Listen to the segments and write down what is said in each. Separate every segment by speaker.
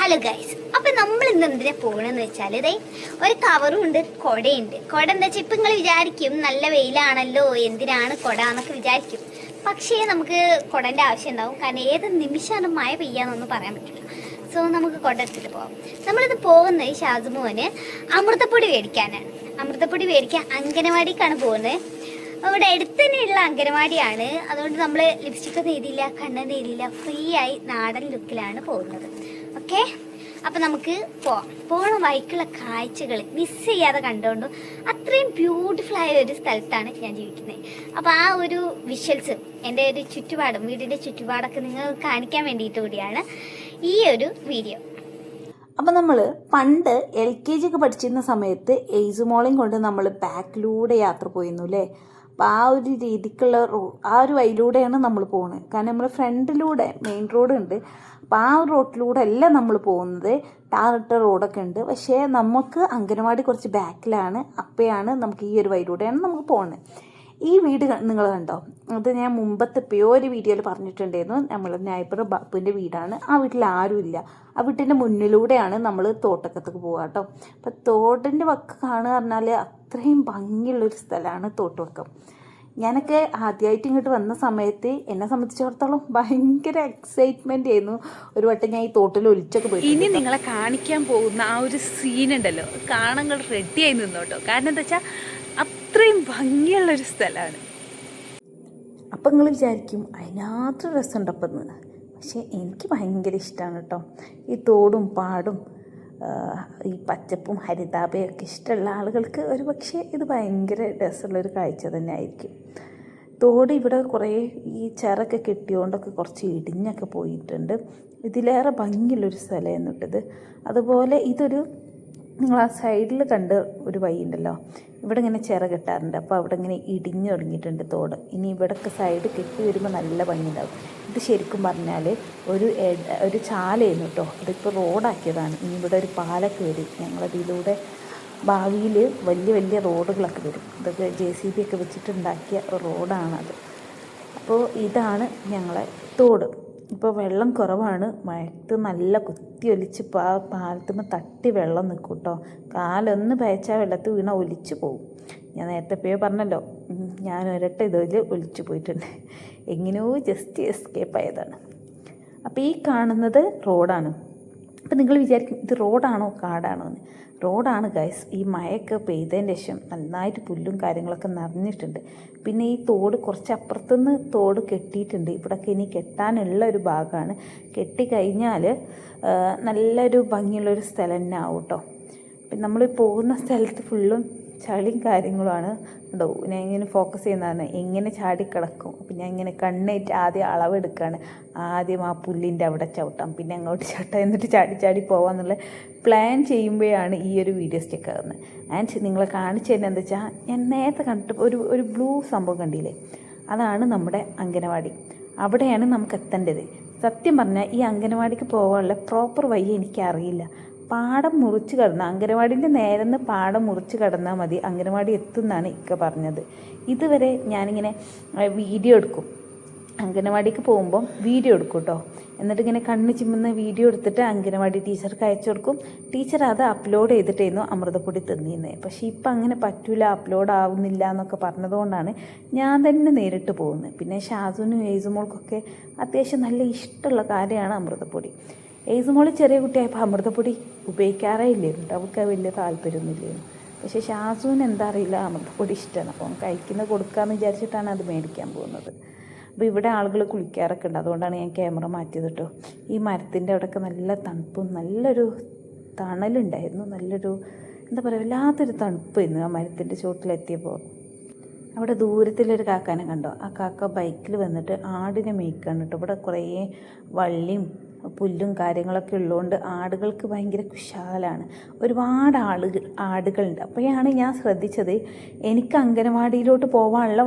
Speaker 1: Hello guys, അപ്പൊ നമ്മൾ ഇന്ന് എന്തിനാ പോകണമെന്ന് വെച്ചാൽ ഇതേ ഒരു കവറും ഉണ്ട്, കൊടയുണ്ട്. കൊട എന്താ വെച്ചാൽ ഇപ്പൊ നിങ്ങൾ വിചാരിക്കും നല്ല വെയിലാണല്ലോ എന്തിനാണ് കൊട എന്നൊക്കെ വിചാരിക്കും. പക്ഷേ നമുക്ക് കൊടന്റെ ആവശ്യം ഉണ്ടാവും, കാരണം ഏത് നിമിഷമാണ് മഴ പെയ്യാന്നൊന്നും പറയാൻ പറ്റില്ല. സോ നമുക്ക് കൊട എടുത്തിട്ട് പോകാം. നമ്മളിത് പോകുന്നത് ഷാസുമോന് അമൃതപ്പൊടി മേടിക്കാനാണ്. അമൃതപ്പൊടി മേടിക്കാൻ അംഗനവാടിക്കാണ് പോകുന്നത്. ഇവിടെ അടുത്ത് തന്നെയുള്ള അംഗനവാടിയാണ്. അതുകൊണ്ട് നമ്മൾ ലിപ്സ്റ്റിക് നേരിയില്ല, കണ്ണ് നേരിയില്ല, ഫ്രീ ആയി നാടൻ ലുക്കിലാണ് പോകുന്നത്. ഓക്കെ, അപ്പം നമുക്ക് പോണ വഴിക്കുള്ള കാഴ്ചകൾ മിസ് ചെയ്യാതെ കണ്ടുകൊണ്ടു. അത്രയും ബ്യൂട്ടിഫുൾ ആയ ഒരു സ്ഥലത്താണ് ഞാൻ ജീവിക്കുന്നത്. അപ്പോൾ ആ ഒരു വിഷ്വൽസ്, എൻ്റെ ഒരു ചുറ്റുപാടും വീടിൻ്റെ ചുറ്റുപാടൊക്കെ നിങ്ങൾ കാണിക്കാൻ വേണ്ടിയിട്ട് കൂടിയാണ് ഈ ഒരു വീഡിയോ.
Speaker 2: അപ്പം നമ്മൾ പണ്ട് LKG ഒക്കെ പഠിച്ചിരുന്ന സമയത്ത് എയ്സുമോളെയും കൊണ്ട് നമ്മൾ ബാക്കിലൂടെ യാത്ര പോയിരുന്നു അല്ലേ. അപ്പോൾ ആ ഒരു രീതിക്കുള്ള ആ ഒരു വഴിയിലൂടെയാണ് നമ്മൾ പോകുന്നത്. കാരണം നമ്മൾ ഫ്രണ്ടിലൂടെ മെയിൻ റോഡ് ഉണ്ട്. അപ്പോൾ ആ റോഡിലൂടെ അല്ല നമ്മൾ പോകുന്നത്, ടാറിട്ട റോഡൊക്കെ ഉണ്ട്. പക്ഷേ നമുക്ക് അംഗനവാടി കുറച്ച് ബാക്കിലാണ്. അപ്പോഴാണ് നമുക്ക് ഈ ഒരു വഴിയിലൂടെയാണ് നമുക്ക് പോകുന്നത്. ഈ വീട് നിങ്ങൾ കണ്ടോ? അത് ഞാൻ മുമ്പത്തെ ഒരു വീഡിയോയിൽ പറഞ്ഞിട്ടുണ്ടായിരുന്നു. നമ്മൾ നൈബർ ബാപ്പുവിൻ്റെ വീടാണ്. ആ വീട്ടിൽ ആരുമില്ല. ആ വീട്ടിൻ്റെ മുന്നിലൂടെയാണ് നമ്മൾ തോട്ടക്കത്തേക്ക് പോകുക കേട്ടോ. അപ്പം തോട്ടിൻ്റെ വക്ക് കാണുക പറഞ്ഞാൽ അത്രയും ഭംഗിയുള്ളൊരു സ്ഥലമാണ് തോട്ടുവക്കം. ഞാനൊക്കെ ആദ്യമായിട്ട് ഇങ്ങോട്ട് വന്ന സമയത്ത് എന്നെ സംബന്ധിച്ചിടത്തോളം ഭയങ്കര എക്സൈറ്റ്മെൻ്റ് ആയിരുന്നു. ഒരു വട്ടം ഞാൻ ഈ തോട്ടിൽ ഒലിച്ചൊക്കെ പോയി.
Speaker 3: ഇനി നിങ്ങളെ കാണിക്കാൻ പോകുന്ന ആ ഒരു സീനുണ്ടല്ലോ, കാണാൻ റെഡിയായി നിന്നോട്ടോ. കാരണം എന്താ വെച്ചാൽ അത്രയും ഭംഗിയുള്ളൊരു സ്ഥലമാണ്.
Speaker 2: അപ്പം നിങ്ങൾ വിചാരിക്കും അതിനകത്ത് രസമുണ്ടപ്പം എന്ന്. പക്ഷേ എനിക്ക് ഭയങ്കര ഇഷ്ടമാണ് കേട്ടോ ഈ തോടും പാടും ഈ പച്ചപ്പും ഹരിതാപയും ഒക്കെ ഇഷ്ടമുള്ള ആളുകൾക്ക് ഒരു പക്ഷേ ഇത് ഭയങ്കര രസമുള്ളൊരു കാഴ്ച തന്നെ ആയിരിക്കും. തോട് ഇവിടെ കുറേ ഈ ചിറൊക്കെ കെട്ടിയോണ്ടൊക്കെ കുറച്ച് ഇടിഞ്ഞൊക്കെ പോയിട്ടുണ്ട്. ഇതിലേറെ ഭംഗിയുള്ളൊരു സ്ഥലമായിരുന്നു കേട്ടത്. അതുപോലെ ഇതൊരു നിങ്ങൾ ആ സൈഡിൽ കണ്ട ഒരു വഴി ഉണ്ടല്ലോ, ഇവിടെ ഇങ്ങനെ ചിറ കെട്ടാറുണ്ട്. അപ്പോൾ അവിടെ ഇങ്ങനെ ഇടിഞ്ഞു തുടങ്ങിയിട്ടുണ്ട് തോട്. ഇനി ഇവിടെയൊക്കെ സൈഡ് കെട്ടി വരുമ്പോൾ നല്ല ഭംഗിയുണ്ടാവും. ഇത് ശരിക്കും പറഞ്ഞാൽ ഒരു ചാലയായിരുന്നു കേട്ടോ. അതിപ്പോൾ റോഡാക്കിയതാണ്. ഇനി ഇവിടെ ഒരു പാലൊക്കെ വരും. ഞങ്ങളതിലൂടെ ഭാവിയിൽ വലിയ വലിയ റോഡുകളൊക്കെ വരും. ഇതൊക്കെ JCB ഒക്കെ വെച്ചിട്ടുണ്ടാക്കിയ റോഡാണത്. അപ്പോൾ ഇതാണ് ഞങ്ങളെ തോട്. ഇപ്പോൾ വെള്ളം കുറവാണ്. മഴത്ത് നല്ല കുത്തി ഒലിച്ച് പാലത്തുമ്പോൾ തട്ടി വെള്ളം നിൽക്കും കേട്ടോ. കാലൊന്ന് പയച്ചാൽ വെള്ളത്തിൽ വീണ ഒലിച്ചു പോകും. ഞാൻ നേരത്തെ പറഞ്ഞല്ലോ, ഞാൻ ഒരട്ട ഇതുപോലെ ഒലിച്ചു പോയിട്ടുണ്ട്. എങ്ങനെയോ ജസ്റ്റ് എസ്കേപ്പ് ആയതാണ്. അപ്പോൾ ഈ കാണുന്നത് റോഡാണ്. അപ്പം നിങ്ങൾ വിചാരിക്കും ഇത് റോഡാണോ കാടാണോ എന്ന്. റോഡാണ് ഗൈസ്. ഈ മഴയൊക്കെ പെയ്തതിന് ശേഷം നന്നായിട്ട് പുല്ലും കാര്യങ്ങളൊക്കെ നിറഞ്ഞിട്ടുണ്ട്. പിന്നെ ഈ തോട് കുറച്ച് അപ്പുറത്തുനിന്ന് തോട് കെട്ടിയിട്ടുണ്ട്. ഇവിടെയൊക്കെ ഇനി കെട്ടാനുള്ള ഒരു ഭാഗമാണ്. കെട്ടിക്കഴിഞ്ഞാൽ നല്ലൊരു ഭംഗിയുള്ളൊരു സ്ഥലം തന്നെ ആവും കേട്ടോ. പിന്നെ നമ്മൾ പോകുന്ന സ്ഥലത്ത് ഫുള്ളും ചളിയും കാര്യങ്ങളുമാണ് കേട്ടോ. ഞാൻ ഇങ്ങനെ ഫോക്കസ് ചെയ്യുന്നതാണ് എങ്ങനെ ചാടിക്കിടക്കും. അപ്പം ഞാൻ ഇങ്ങനെ കണ്ണേറ്റ് ആദ്യം അളവെടുക്കുകയാണ്. ആദ്യം ആ പുല്ലിൻ്റെ അവിടെ ചവിട്ടാം, പിന്നെ അങ്ങോട്ട് ചവിട്ടാം, എന്നിട്ട് ചാടി പോകാമെന്നുള്ള പ്ലാൻ ചെയ്യുമ്പോഴാണ് ഈ ഒരു വീഡിയോ സ്റ്റെക്ക് ആകുന്നത്. ആൻഡ് നിങ്ങളെ കാണിച്ചു തന്നെ എന്താ വെച്ചാൽ, ഞാൻ നേരത്തെ കണ്ടിട്ട് ഒരു ബ്ലൂ സംഭവം കണ്ടില്ലേ, അതാണ് നമ്മുടെ അംഗനവാടി. അവിടെയാണ് നമുക്ക് എത്തേണ്ടത്. സത്യം പറഞ്ഞാൽ ഈ അംഗനവാടിക്ക് പോകാനുള്ള പ്രോപ്പർ വഴി എനിക്കറിയില്ല. പാടം മുറിച്ച് കടന്നാൽ, അംഗനവാടിൻ്റെ നേരെന്ന് പാടം മുറിച്ച് കടന്നാൽ മതി അംഗനവാടി എത്തുമെന്നാണ് ഇക്ക പറഞ്ഞത്. ഇതുവരെ ഞാനിങ്ങനെ വീഡിയോ എടുക്കും, അംഗനവാടിക്ക് പോകുമ്പം വീഡിയോ എടുക്കും കേട്ടോ. എന്നിട്ട് ഇങ്ങനെ കണ്ണ് ചിമ്മുന്ന വീഡിയോ എടുത്തിട്ട് അംഗനവാടി ടീച്ചർക്ക് അയച്ചു കൊടുക്കും. ടീച്ചർ അത് അപ്ലോഡ് ചെയ്തിട്ടായിരുന്നു അമൃതപ്പൊടി തന്നിരുന്നത്. പക്ഷേ ഇപ്പം അങ്ങനെ പറ്റൂല, അപ്ലോഡ് ആവുന്നില്ല എന്നൊക്കെ പറഞ്ഞതുകൊണ്ടാണ് ഞാൻ തന്നെ നേരിട്ട് പോകുന്നത്. പിന്നെ ഷാസുനും എയ്സുമോൾക്കൊക്കെ അത്യാവശ്യം നല്ല ഇഷ്ടമുള്ള കാര്യമാണ് അമൃതപ്പൊടി. എയ്സുമോൾ ചെറിയ കുട്ടിയായപ്പോൾ അമൃതപ്പൊടി ഉപയോഗിക്കാറേ ഇല്ലായിരുന്നു. അവൾക്ക് വലിയ താല്പര്യമൊന്നുമില്ലായിരുന്നു. പക്ഷേ ഷാസുവിന് എന്താ അറിയില്ല, അമൃതപ്പൊടി ഇഷ്ടമാണ്. അപ്പം കഴിക്കുന്ന കൊടുക്കാമെന്ന് വിചാരിച്ചിട്ടാണ് അത് മേടിക്കാൻ പോകുന്നത്. അപ്പോൾ ഇവിടെ ആളുകൾ കുളിക്കാറൊക്കെ ഉണ്ട്. അതുകൊണ്ടാണ് ഞാൻ ക്യാമറ മാറ്റിയത് കേട്ടോ. ഈ മരത്തിൻ്റെ അവിടെയൊക്കെ നല്ല തണുപ്പും നല്ലൊരു തണലുണ്ടായിരുന്നു. നല്ലൊരു എന്താ പറയുക, വല്ലാത്തൊരു തണുപ്പായിരുന്നു ആ മരത്തിൻ്റെ ചുവട്ടിലെത്തിയപ്പോൾ. അവിടെ ദൂരത്തിലൊരു കാക്കാനെ കണ്ടോ. ആ കാക്ക ബൈക്കിൽ വന്നിട്ട് ആടിനെ മേയ്ക്കാണ് കേട്ടോ. ഇവിടെ കുറേ വള്ളിയും പുല്ലും കാര്യങ്ങളൊക്കെ ഉള്ളതുകൊണ്ട് ആടുകൾക്ക് ഭയങ്കര കുശാലാണ്. ഒരുപാട് ആടുകളുണ്ട്. അപ്പോഴാണ് ഞാൻ ശ്രദ്ധിച്ചത് എനിക്ക് അംഗനവാടിയിലോട്ട് പോകാനുള്ള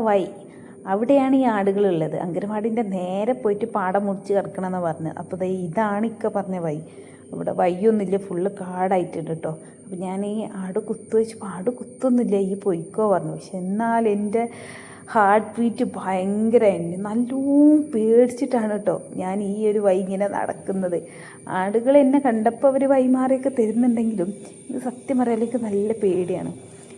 Speaker 2: അവിടെയാണ് ഈ ആടുകളുള്ളത്. അംഗനവാടിൻ്റെ നേരെ പോയിട്ട് പാടം മുറിച്ച് കിടക്കണമെന്ന് പറഞ്ഞത്. അപ്പോൾ ഇതാണ് ഇക്ക പറഞ്ഞ ഇവിടെ വഴിയൊന്നുമില്ല, ഫുള്ള് കാടായിട്ടുണ്ട് കേട്ടോ. അപ്പോൾ ഞാൻ ഈ ആട് കുത്തു വെച്ചപ്പോൾ ആട് കുത്തൊന്നുമില്ല, ഈ പൊയ്ക്കോ പറഞ്ഞു. പക്ഷെ എന്നാൽ എൻ്റെ ഹാർട്ട് ബീറ്റ് ഭയങ്കരമായിട്ട് നല്ലോണം പേടിച്ചിട്ടാണ് കേട്ടോ ഞാൻ ഈ ഒരു വഴി ഇങ്ങനെ നടക്കുന്നത്. ആടുകൾ എന്നെ കണ്ടപ്പോൾ അവർ വഴിമാറിയൊക്കെ തരുന്നുണ്ടെങ്കിലും ഇത് സത്യം പറയാലേക്ക് നല്ല പേടിയാണ്.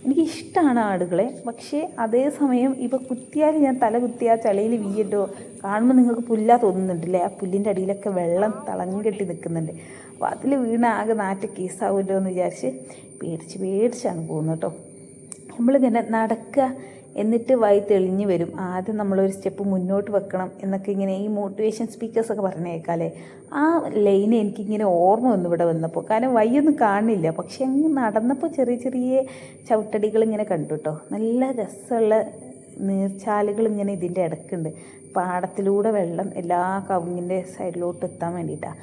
Speaker 2: എനിക്കിഷ്ടമാണ് ആടുകളെ, പക്ഷേ അതേസമയം ഇപ്പോൾ കുത്തിയാൽ ഞാൻ തല കുത്തിയാൽ ചളിയിൽ വീയല്ലോ. കാണുമ്പോൾ നിങ്ങൾക്ക് പുല്ലാ തോന്നുന്നുണ്ടല്ലേ, ആ പുല്ലിൻ്റെ അടിയിലൊക്കെ വെള്ളം തളങ്ങി കെട്ടി നിൽക്കുന്നുണ്ട്. അപ്പോൾ അതിൽ വീണ ആകെ നാറ്റ കേസാവുമല്ലോ എന്ന് വിചാരിച്ച് പേടിച്ചാണ് പോകുന്നത് കേട്ടോ. നമ്മളിങ്ങനെ നടക്കുക, എന്നിട്ട് വഴി തെളിഞ്ഞ് വരും. ആദ്യം നമ്മളൊരു സ്റ്റെപ്പ് മുന്നോട്ട് വെക്കണം എന്നൊക്കെ ഇങ്ങനെ ഈ മോട്ടിവേഷൻ സ്പീക്കേഴ്സൊക്കെ പറഞ്ഞേക്കാല്ലേ. ആ ലൈന് എനിക്കിങ്ങനെ ഓർമ്മ വന്നു ഇവിടെ വന്നപ്പോൾ. കാരണം വഴിയൊന്നും കാണില്ല, പക്ഷെ അങ്ങ് നടന്നപ്പോൾ ചെറിയ ചെറിയ ചവിട്ടടികൾ ഇങ്ങനെ കണ്ടു കേട്ടോ. നല്ല രസമുള്ള നീർച്ചാലുകൾ ഇങ്ങനെ ഇതിൻ്റെ ഇടയ്ക്കുണ്ട്. പാടത്തിലൂടെ വെള്ളം എല്ലാ കവുങ്ങിൻ്റെ സൈഡിലോട്ട് എത്താൻ വേണ്ടിയിട്ടാണ്.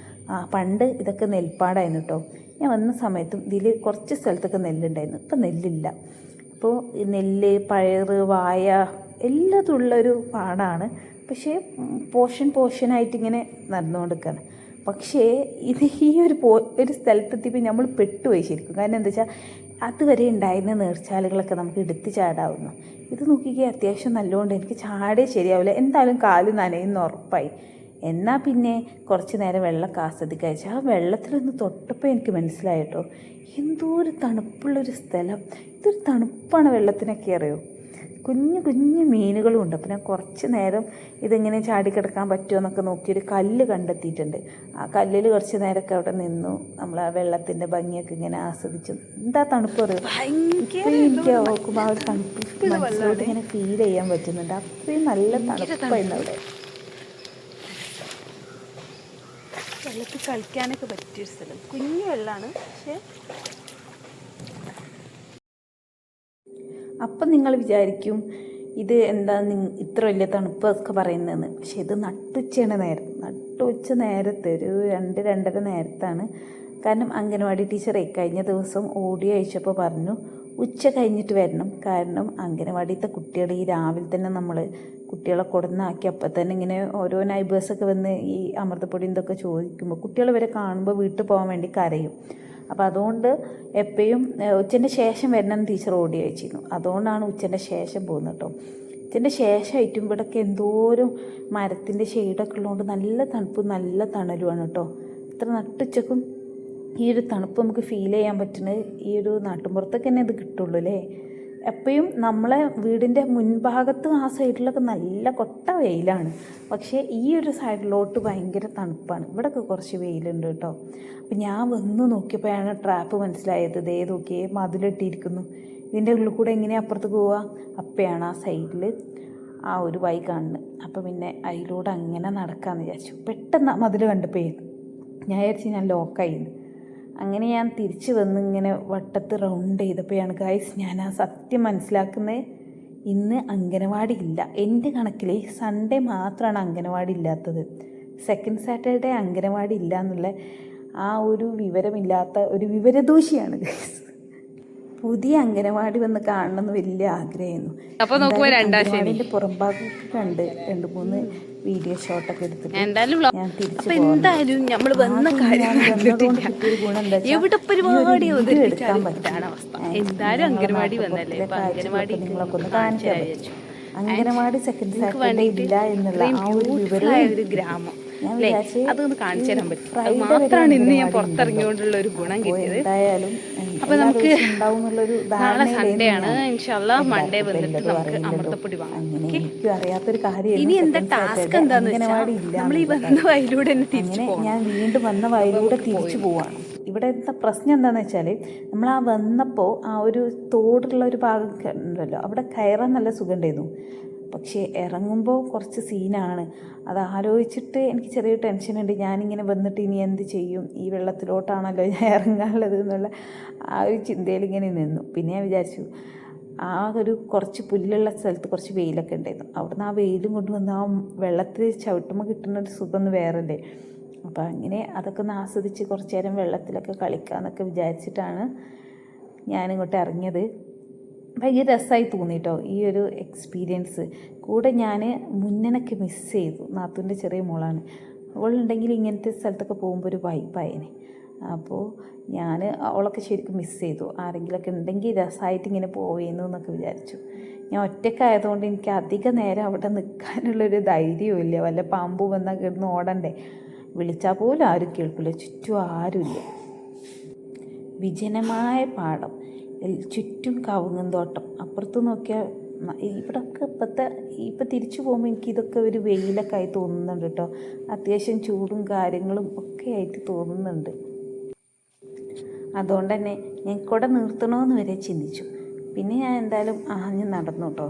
Speaker 2: പണ്ട് ഇതൊക്കെ നെൽപ്പാടായിരുന്നു കേട്ടോ. ഞാൻ വന്ന സമയത്തും ഇതിൽ കുറച്ച് സ്ഥലത്തൊക്കെ നെല്ലുണ്ടായിരുന്നു. ഇപ്പം നെല്ലില്ല. അപ്പോൾ നെല്ല്, പയറ്, വായ എല്ലാതുള്ളൊരു പാടാണ്. പക്ഷേ പോർഷനായിട്ട് ഇങ്ങനെ നടന്നുകൊണ്ടിരിക്കുകയാണ്. പക്ഷേ ഇത് ഈ ഒരു സ്ഥലത്തെത്തിയപ്പോൾ നമ്മൾ പെട്ടുപോയി ശരിക്കും. കാരണം എന്താ വെച്ചാൽ അതുവരെ ഉണ്ടായിരുന്ന നീർച്ചാലുകളൊക്കെ നമുക്ക് എടുത്ത് ചാടാവുന്നു. ഇത് നോക്കിക്കേ, അത്യാവശ്യം നല്ലോണ്ട് എനിക്ക് ചാടിയേ ശരിയാവില്ല, എന്തായാലും കാല് നനയുന്ന ഉറപ്പായി. എന്നാൽ പിന്നെ കുറച്ച് നേരം വെള്ളമൊക്കെ ആസ്വദിക്കുക വെച്ചാൽ ആ വെള്ളത്തിലൊന്ന് തൊട്ടപ്പോൾ എനിക്ക് മനസ്സിലായി കേട്ടോ, എന്തോ ഒരു തണുപ്പുള്ളൊരു സ്ഥലം. ഇതൊരു തണുപ്പാണ് വെള്ളത്തിനൊക്കെ, അറിയോ. കുഞ്ഞു കുഞ്ഞു മീനുകളും ഉണ്ട്. അപ്പോൾ ഞാൻ കുറച്ച് നേരം ഇതെങ്ങനെ ചാടിക്കിടക്കാൻ പറ്റുമോ എന്നൊക്കെ നോക്കിയൊരു കല്ല് കണ്ടെത്തിയിട്ടുണ്ട്. ആ കല്ലിൽ കുറച്ച് നേരമൊക്കെ അവിടെ നിന്നു. നമ്മൾ ആ വെള്ളത്തിൻ്റെ ഭംഗിയൊക്കെ ഇങ്ങനെ ആസ്വദിച്ചു. എന്താ തണുപ്പ് അറിയോ. ഇപ്പോൾ എനിക്ക് നോക്കുമ്പോൾ ആ ഒരു തണുപ്പ് മനസ്സിലോട്ട് ഇങ്ങനെ ഫീൽ ചെയ്യാൻ പറ്റുന്നുണ്ട്. അത്രയും നല്ല തണുപ്പായിരുന്നു അവിടെ.
Speaker 3: വെള്ളത്തിൽ കളിക്കാനൊക്കെ പറ്റിയൊരു സ്ഥലം, കുഞ്ഞു വെള്ളമാണ്. പക്ഷേ
Speaker 2: അപ്പം നിങ്ങൾ വിചാരിക്കും ഇത് എന്താ ഇത്ര വലിയ തണുപ്പ് ഒക്കെ പറയുന്നതെന്ന്. പക്ഷേ ഇത് നട്ടുച്ച നേരത്തെ ഒരു 2-2:30 നേരത്താണ്. കാരണം അംഗനവാടി ടീച്ചറെ കഴിഞ്ഞ ദിവസം ഓഡിയോ അയച്ചപ്പോൾ പറഞ്ഞു ഉച്ച കഴിഞ്ഞിട്ട് വരണം. കാരണം അംഗനവാടിയിലത്തെ കുട്ടികൾ ഈ രാവിലെ തന്നെ നമ്മൾ കുട്ടികളെ കൊടുന്നാക്കി അപ്പം തന്നെ ഇങ്ങനെ ഓരോ നൈബേഴ്സൊക്കെ വന്ന് ഈ അമൃതപ്പൊടി ഇതൊക്കെ ചോദിക്കുമ്പോൾ കുട്ടികൾ വരെ കാണുമ്പോൾ വീട്ടിൽ പോകാൻ വേണ്ടി കരയും. അപ്പോൾ അതുകൊണ്ട് എപ്പോഴും ഉച്ചൻ്റെ ശേഷം വരണം ടീച്ചർ ഓടി അയച്ചിരുന്നു. അതുകൊണ്ടാണ് ഉച്ചൻ്റെ ശേഷം പോകുന്നത് കേട്ടോ. ഉച്ചൻ്റെ ശേഷമായിട്ടും ഇവിടെയൊക്കെ എന്തോരം മരത്തിൻ്റെ ഷെയ്ഡൊക്കെ ഉള്ളതുകൊണ്ട് നല്ല തണുപ്പും നല്ല തണലുമാണ് കേട്ടോ. ഇത്ര നട്ടുച്ചക്കും ഈ ഒരു തണുപ്പ് നമുക്ക് ഫീൽ ചെയ്യാൻ പറ്റുന്നത് ഈ ഒരു നാട്ടുമ്പുറത്തൊക്കെ തന്നെ ഇത് കിട്ടുള്ളൂ അല്ലേ. എപ്പോഴും നമ്മളെ വീടിൻ്റെ മുൻഭാഗത്തും ആ സൈഡിലൊക്കെ നല്ല കൊട്ട വെയിലാണ്. പക്ഷേ ഈ ഒരു സൈഡിലോട്ട് ഭയങ്കര തണുപ്പാണ്. ഇവിടെയൊക്കെ കുറച്ച് വെയിലുണ്ട് കേട്ടോ. അപ്പം ഞാൻ വന്ന് നോക്കിയപ്പോഴാണ് ട്രാപ്പ് മനസ്സിലായത്. ദേ നോക്കിയേ, മതിലിട്ടിരിക്കുന്നു. ഇതിൻ്റെ ഉള്ളിൽ കൂടെ എങ്ങനെയാണ് അപ്പുറത്തേക്ക് പോവുക? അപ്പയാണ് ആ സൈഡിൽ ആ ഒരു വഴി കാണുന്നത്. അപ്പോൾ പിന്നെ അതിലൂടെ അങ്ങനെ നടക്കാമെന്ന് വിചാരിച്ചു. പെട്ടെന്ന് മതിൽ കണ്ടപ്പോൾ ഞാൻ വിചാരിച്ചു ഞാൻ ലോക്കായിന്ന്. അങ്ങനെ ഞാൻ തിരിച്ച് വന്ന് ഇങ്ങനെ വട്ടത്ത് റൗണ്ട് ചെയ്തപ്പോഴാണ് ഗൈസ് ഞാൻ ആ സത്യം മനസ്സിലാക്കുന്നത്. ഇന്ന് അംഗനവാടി ഇല്ല. എൻ്റെ കണക്കിൽ സൺഡേ മാത്രമാണ് അംഗനവാടി ഇല്ലാത്തത്. സെക്കൻഡ് സാറ്റർഡേ അംഗനവാടി ഇല്ല എന്നുള്ള ആ ഒരു വിവരമില്ലാത്ത ഒരു വിവരദോഷിയാണ് ഗൈസ്. പുതിയ അംഗനവാടി വന്ന് കാണണമെന്ന് വലിയ ആഗ്രഹമായിരുന്നു.
Speaker 3: അപ്പോൾ നോക്കുമ്പോൾ
Speaker 2: അംഗനവാടിൻ്റെ പുറംഭാഗമൊക്കെ കണ്ട് 2-3 വീഡിയോ ഷോട്ടൊക്കെ എടുത്തിട്ട് ഞാൻ തിരിച്ചു
Speaker 3: എന്തായാലും നമ്മൾ വന്ന കാര്യം എവിടെ പരിപാടി
Speaker 2: എടുക്കാൻ പറ്റാണ് അവസ്ഥ.
Speaker 3: എന്തായാലും അംഗനവാടി വന്നല്ലേ.
Speaker 2: നിങ്ങളൊക്കെ ഒന്ന് കാണിക്കാൻ പറ്റും. അംഗനവാടി സെക്കൻഡ് സാറ്റർഡേ ഇല്ല എന്നുള്ള ആ ഒരു വിവരം
Speaker 3: ഒരു ഗ്രാമം അതൊന്ന് കാണിച്ചു തരാൻ പറ്റും. അത് മാത്രമാണ് ഇന്ന് ഞാൻ പുറത്തിറങ്ങിയോണ്ടുള്ള ഒരു ഗുണം കിട്ടിയത്.
Speaker 2: എന്തായാലും
Speaker 3: അപ്പൊ നമുക്ക് നാളെ സൺഡേ ആണ്.
Speaker 2: ധാരണ
Speaker 3: ഇൻഷാല്ലാ മൺഡേ വന്നിട്ട് നമുക്ക് അമൃതപ്പൊടി വാങ്ങാം.
Speaker 2: എനിക്കും അറിയാത്തൊരു കാര്യം.
Speaker 3: ഇനി എന്താ ടാസ്ക് എന്താന്ന് വെച്ചാൽ നമ്മൾ ഈ വന്ന വഴിയിലൂടെ തന്നെ തിരിച്ചു പോകണം.
Speaker 2: ഞാൻ വീണ്ടും വന്ന വഴിയിലൂടെ തിരിച്ചു പോവാണ്. ഇവിടെ പ്രശ്നം എന്താണെന്ന് വെച്ചാൽ നമ്മൾ ആ വന്നപ്പോൾ ആ ഒരു തോടുള്ള ഒരു ഭാഗം ഉണ്ടല്ലോ, അവിടെ കയറാൻ നല്ല സുഖം ഉണ്ടായിരുന്നു. പക്ഷേ ഇറങ്ങുമ്പോൾ കുറച്ച് സീനാണ്. അത് ആലോചിച്ചിട്ട് എനിക്ക് ചെറിയൊരു ടെൻഷനുണ്ട്. ഞാനിങ്ങനെ വന്നിട്ട് ഇനി എന്ത് ചെയ്യും, ഈ വെള്ളത്തിലോട്ടാണല്ലോ ഞാൻ ഇറങ്ങാനുള്ളത് എന്നുള്ള ആ ഒരു ചിന്തയിൽ ഇങ്ങനെ നിന്നു. പിന്നെ ഞാൻ വിചാരിച്ചു ആ ഒരു കുറച്ച് പുല്ലുള്ള സ്ഥലത്ത് കുറച്ച് വെയിലൊക്കെ ഉണ്ടായിരുന്നു. അവിടുന്ന് ആ വെയിലും കൊണ്ടുവന്ന് ആ വെള്ളത്തിൽ ചവിട്ടുമ്പോൾ കിട്ടുന്ന ഒരു സുഖം ഒന്ന് വേറല്ലേ. അപ്പോൾ അങ്ങനെ അതൊക്കെ ഒന്ന് ആസ്വദിച്ച് കുറച്ച് നേരം വെള്ളത്തിലൊക്കെ കളിക്കാമെന്നൊക്കെ വിചാരിച്ചിട്ടാണ് ഞാനിങ്ങോട്ട് ഇറങ്ങിയത്. ഭയങ്കര രസമായി തോന്നി കേട്ടോ ഈ ഒരു എക്സ്പീരിയൻസ്. കൂടെ ഞാൻ മുന്നനൊക്കെ മിസ് ചെയ്തു. നാത്തൂൻ്റെ ചെറിയ മോളാണ്, അവളുണ്ടെങ്കിൽ ഇങ്ങനത്തെ സ്ഥലത്തൊക്കെ പോകുമ്പോൾ ഒരു വൈബായനെ. അപ്പോൾ ഞാൻ അവളൊക്കെ ശരിക്കും മിസ് ചെയ്തു. ആരെങ്കിലുമൊക്കെ ഉണ്ടെങ്കിൽ രസമായിട്ട് ഇങ്ങനെ പോവേന്നു എന്നൊക്കെ വിചാരിച്ചു. ഞാൻ ഒറ്റയ്ക്കായതുകൊണ്ട് എനിക്ക് അധിക നേരം അവിടെ നിൽക്കാനുള്ളൊരു ധൈര്യവും ഇല്ല. വല്ല പാമ്പ് വന്നാൽ കിടന്ന് ഓടണ്ടേ. വിളിച്ചാൽ പോലും ആരും കേൾക്കില്ല, ചുറ്റും ആരുമില്ല. വിജനമായ പാടം, ചുറ്റും കവുങ്ങും തോട്ടം. അപ്പുറത്ത് നോക്കിയാൽ ഇവിടെയൊക്കെ ഇപ്പം തിരിച്ചു പോകുമ്പോൾ എനിക്കിതൊക്കെ ഒരു വെയിലൊക്കെ ആയി തോന്നുന്നുണ്ട് കേട്ടോ. അത്യാവശ്യം ചൂടും കാര്യങ്ങളും ഒക്കെ ആയിട്ട് തോന്നുന്നുണ്ട്. അതുകൊണ്ട് തന്നെ ഞാൻ കുട നിർത്തണമെന്ന് വരെ ചിന്തിച്ചു. പിന്നെ ഞാൻ എന്തായാലും ആഞ്ഞ് നടന്നു കേട്ടോ.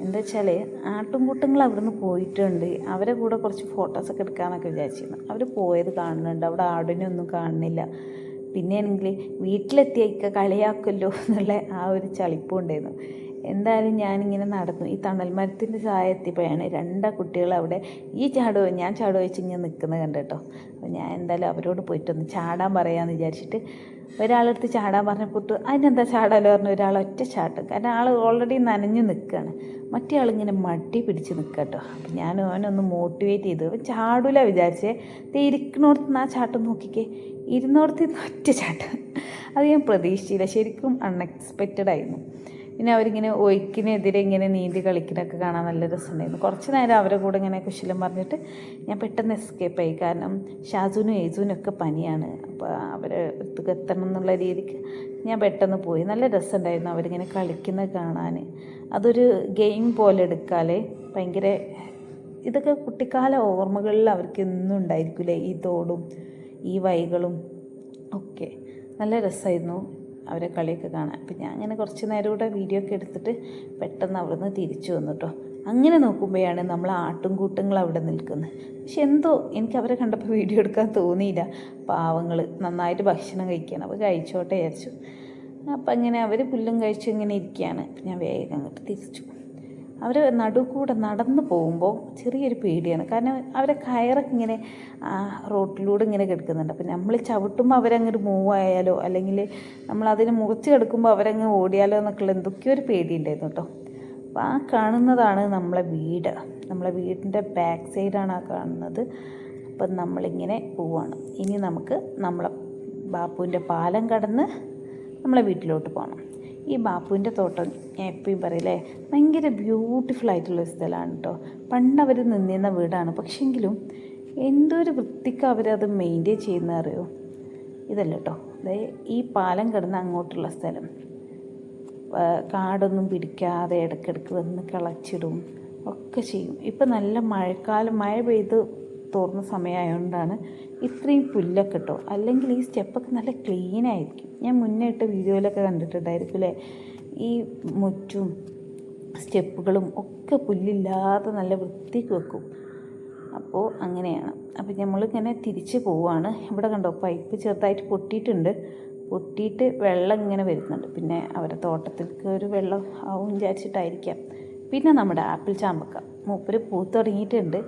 Speaker 2: എന്താ വെച്ചാൽ ആട്ടുംകൂട്ടങ്ങൾ അവിടുന്ന് പോയിട്ടുണ്ട്. അവരെ കൂടെ കുറച്ച് ഫോട്ടോസൊക്കെ എടുക്കാമെന്നൊക്കെ വിചാരിച്ചിരുന്നു. അവർ പോയത് കാണുന്നുണ്ട്, അവിടെ ആടിനൊന്നും കാണുന്നില്ല. പിന്നെയാണെങ്കിൽ വീട്ടിലെത്തിയൊക്കെ കളിയാക്കുമല്ലോ എന്നുള്ള ആ ഒരു ചളിപ്പും ഉണ്ടായിരുന്നു. എന്തായാലും ഞാനിങ്ങനെ നടന്നു. ഈ തണൽ മരത്തിൻ്റെ ചായ എത്തിയപ്പോഴാണ് 2 കുട്ടികൾ അവിടെ ഞാൻ ചാടുമോ വെച്ച് ഇങ്ങനെ നിൽക്കുന്നത് കണ്ടോ. അപ്പോൾ ഞാൻ എന്തായാലും അവരോട് പോയിട്ടൊന്ന് ചാടാൻ പറയാമെന്ന് വിചാരിച്ചിട്ട് ഒരാളെടുത്ത് ചാടാൻ പറഞ്ഞപ്പോൾ അതിനെന്താ ചാടാലോ പറഞ്ഞു. ഒരാൾ ഒറ്റ ചാട്ടും, കാരണം ആൾ ഓൾറെഡി നനഞ്ഞ് നിൽക്കുകയാണ്. മറ്റേ ആളിങ്ങനെ മടി പിടിച്ച് നിൽക്കുക കേട്ടോ. അപ്പം ഞാൻ അവനൊന്ന് മോട്ടിവേറ്റ് ചെയ്തു. അവൻ ചാടൂല വിചാരിച്ചേ. ഇരിക്കണോടത്ത് നിന്ന് ആ ചാട്ടം നോക്കിക്കേ, ഇരുന്നോടത്ത് നിന്ന് ഒറ്റ ചാട്ടം. അത് ഞാൻ പ്രതീക്ഷിച്ചില്ല, ശരിക്കും അൺഎക്സ്പെക്റ്റഡ് ആയിരുന്നു. പിന്നെ അവരിങ്ങനെ ഒഴുക്കിനെതിരെ ഇങ്ങനെ നീന്തി കളിക്കുന്നതൊക്കെ കാണാൻ നല്ല രസമുണ്ടായിരുന്നു. കുറച്ച് നേരം അവരെ കൂടെ ഇങ്ങനെ കുശലം പറഞ്ഞിട്ട് ഞാൻ പെട്ടെന്ന് എസ്കേപ്പായി. കാരണം ഷാജുനും ഏജുനും ഒക്കെ പനിയാണ്. അപ്പോൾ അവരെ അടുത്തേക്ക് എത്തണം എന്നുള്ള രീതിക്ക് ഞാൻ പെട്ടെന്ന് പോയി. നല്ല രസമുണ്ടായിരുന്നു അവരിങ്ങനെ കളിക്കുന്നത് കാണാൻ. അതൊരു ഗെയിം പോലെ എടുക്കാതെ ഭയങ്കര ഇതൊക്കെ കുട്ടിക്കാല ഓർമ്മകളിൽ അവർക്ക് എന്നും ഉണ്ടായിരിക്കില്ലേ, ഈ തോടും ഈ വഴികളും ഒക്കെ. നല്ല രസമായിരുന്നു അവരെ കളിയൊക്കെ കാണാൻ. അപ്പം ഞാൻ അങ്ങനെ കുറച്ച് നേരം കൂടെ വീഡിയോ ഒക്കെ എടുത്തിട്ട് പെട്ടെന്ന് അവിടെ നിന്ന് തിരിച്ചു വന്നു കേട്ടോ. അങ്ങനെ നോക്കുമ്പോഴാണ് നമ്മൾ ആട്ടുംകൂട്ടങ്ങൾ അവിടെ നിൽക്കുന്നത്. പക്ഷെ എന്തോ എനിക്ക് അവരെ കണ്ടപ്പോൾ വീഡിയോ എടുക്കാൻ തോന്നിയില്ല. പാവങ്ങൾ നന്നായിട്ട് ഭക്ഷണം കഴിക്കുകയാണ്. അപ്പോൾ കഴിച്ചോട്ടെ വിചാരിച്ചു. അപ്പം അങ്ങനെ അവർ പുല്ലും കഴിച്ചു ഇങ്ങനെ ഇരിക്കുകയാണ്. ഞാൻ വേഗം അങ്ങോട്ട് തിരിച്ചു. അവർ നടുക്കൂടെ നടന്നു പോകുമ്പോൾ ചെറിയൊരു പേടിയാണ്. കാരണം അവരെ കയറൊക്കെ ഇങ്ങനെ റോട്ടിലൂടെ ഇങ്ങനെ കിടക്കുന്നുണ്ട്. അപ്പം നമ്മൾ ചവിട്ടുമ്പോൾ അവരങ്ങോട്ട് മൂവ് ആയാലോ, അല്ലെങ്കിൽ നമ്മളതിന് മുറിച്ച് കിടക്കുമ്പോൾ അവരങ്ങ് ഓടിയാലോ എന്നൊക്കെയുള്ള എന്തൊക്കെയോ ഒരു പേടിയുണ്ടായിരുന്നു കേട്ടോ. അപ്പോൾ ആ കാണുന്നതാണ് നമ്മളെ വീട്. നമ്മളെ വീടിൻ്റെ ബാക്ക് സൈഡാണ് ആ കാണുന്നത്. അപ്പം നമ്മളിങ്ങനെ പോവുകയാണ്. ഇനി നമുക്ക് നമ്മളെ ബാപ്പുവിൻ്റെ പാലം കടന്ന് നമ്മളെ വീട്ടിലോട്ട് പോകണം. ഈ ബാപ്പുവിൻ്റെ തോട്ടം ഞാൻ എപ്പോഴും പറയില്ലേ, ഭയങ്കര ബ്യൂട്ടിഫുൾ ആയിട്ടുള്ളൊരു സ്ഥലമാണ് കേട്ടോ. പണ്ടവർ നിന്നിരുന്ന വീടാണ്, പക്ഷെങ്കിലും എന്തൊരു വൃത്തിക്ക് അവരത് മെയിൻറ്റെയിൻ ചെയ്യുന്ന അറിയോ. ഇതല്ല കേട്ടോ, അതായത് ഈ പാലം കിടന്ന് അങ്ങോട്ടുള്ള സ്ഥലം കാടൊന്നും പിടിക്കാതെ ഇടയ്ക്കിടയ്ക്ക് വന്ന് കളച്ചിടും ഒക്കെ ചെയ്യും. ഇപ്പം നല്ല മഴ പെയ്ത് തോർന്ന സമയമായതുകൊണ്ടാണ് ഇത്രയും പുല്ലൊക്കെ കേട്ടോ. അല്ലെങ്കിൽ ഈ സ്റ്റെപ്പൊക്കെ നല്ല ക്ലീനായിരിക്കും. ഞാൻ മുന്നേ ഇട്ട വീഡിയോയിലൊക്കെ കണ്ടിട്ടുണ്ടായിരിക്കും അല്ലേ, ഈ മുറ്റും സ്റ്റെപ്പുകളും ഒക്കെ പുല്ലില്ലാതെ നല്ല വൃത്തിക്ക് വെക്കും. അപ്പോൾ അങ്ങനെയാണ്. അപ്പോൾ നമ്മളിങ്ങനെ തിരിച്ച് പോവുകയാണ്. ഇവിടെ കണ്ടോ പൈപ്പ് ചെറുതായിട്ട് പൊട്ടിയിട്ട് വെള്ളം ഇങ്ങനെ വരുന്നുണ്ട്. പിന്നെ അവരുടെ തോട്ടത്തിലേക്ക് ഒരു വെള്ളം ആവും വിചാരിച്ചിട്ടായിരിക്കാം. പിന്നെ നമ്മുടെ ആപ്പിൾ ചാമ്പക്ക മൂപ്പര് പൂത്ത് തുടങ്ങിയിട്ടുണ്ട്.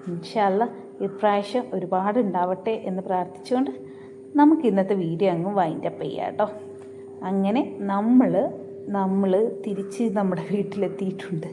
Speaker 2: ഇൻഷാ അല്ലാഹ് ഇപ്രാവശ്യം ഒരുപാട് ഉണ്ടാവട്ടെ എന്ന് പ്രാർത്ഥിച്ചുകൊണ്ട് നമുക്ക് ഇന്നത്തെ വീഡിയോ അങ്ങ് വൈൻഡപ്പ് ചെയ്യാം കേട്ടോ. അങ്ങനെ നമ്മൾ തിരിച്ച് നമ്മുടെ വീട്ടിലെത്തിയിട്ടുണ്ട്.